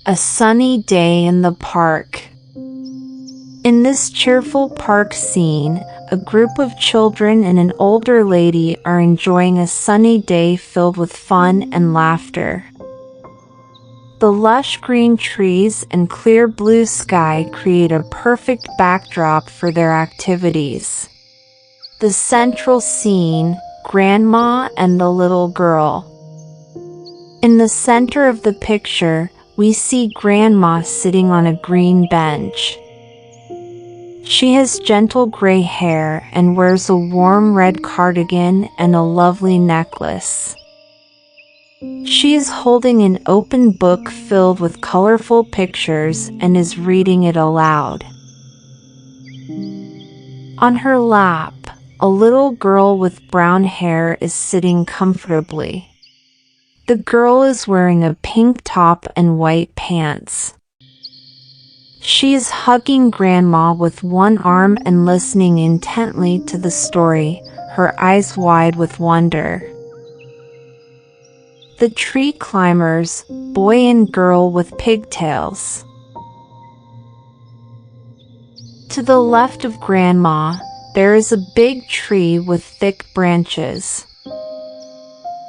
A sunny day in the park. In this cheerful park scene, a group of children and an older lady are enjoying a sunny day filled with fun and laughter. The lush green trees and clear blue sky create a perfect backdrop for their activities. The central scene, Grandma and the little girl. In the center of the picture, we see Grandma sitting on a green bench. She has gentle gray hair and wears a warm red cardigan and a lovely necklace. She is holding an open book filled with colorful pictures and is reading it aloud. On her lap, a little girl with brown hair is sitting comfortably. The girl is wearing a pink top and white pants. She is hugging Grandma with one arm and listening intently to the story, her eyes wide with wonder. The tree climbers, boy and girl with pigtails. To the left of Grandma, there is a big tree with thick branches.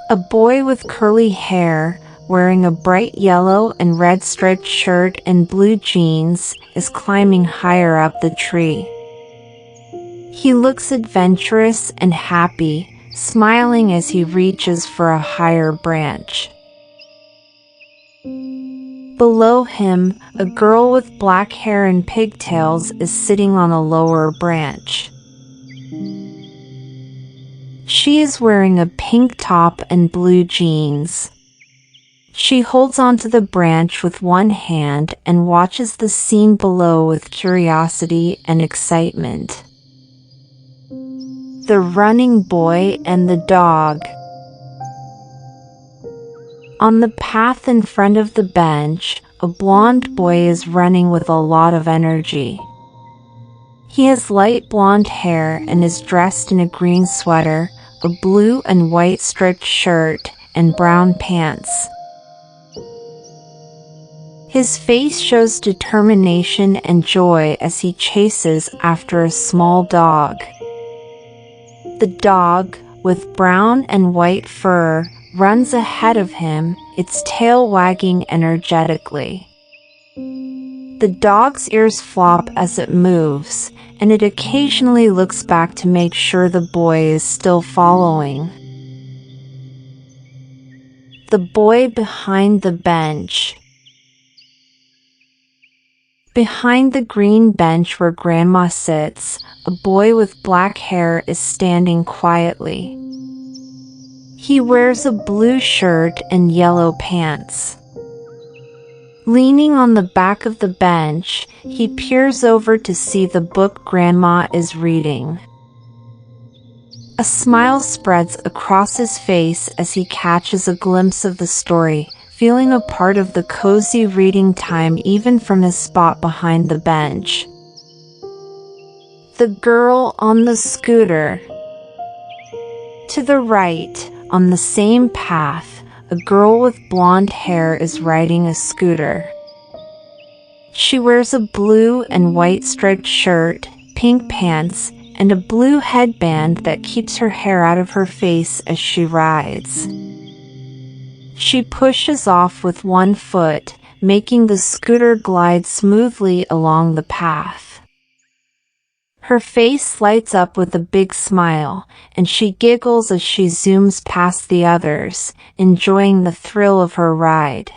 A boy with curly hair, wearing a bright yellow and red striped shirt and blue jeans, is climbing higher up the tree. He looks adventurous and happy, smiling as he reaches for a higher branch. Below him, a girl with black hair and pigtails is sitting on a lower branch. She is wearing a pink top and blue jeans. She holds onto the branch with one hand and watches the scene below with curiosity and excitement. The running boy and the dog. On the path in front of the bench, a blonde boy is running with a lot of energy. He has light blonde hair and is dressed in a green sweater, a blue and white striped shirt, and brown pants. His face shows determination and joy as he chases after a small dog. The dog, with brown and white fur, runs ahead of him, its tail wagging energetically. The dog's ears flop as it moves, and it occasionally looks back to make sure the boy is still following. The boy behind the bench. Behind the green bench where Grandma sits, a boy with black hair is standing quietly. He wears a blue shirt and yellow pants. Leaning on the back of the bench, he peers over to see the book Grandma is reading. A smile spreads across his face as he catches a glimpse of the story, feeling a part of the cozy reading time even from his spot behind the bench. The girl on the scooter. To the right, on the same path, a girl with blonde hair is riding a scooter. She wears a blue and white striped shirt, pink pants, and a blue headband that keeps her hair out of her face as she rides. She pushes off with one foot, making the scooter glide smoothly along the path. Her face lights up with a big smile, and she giggles as she zooms past the others, enjoying the thrill of her ride.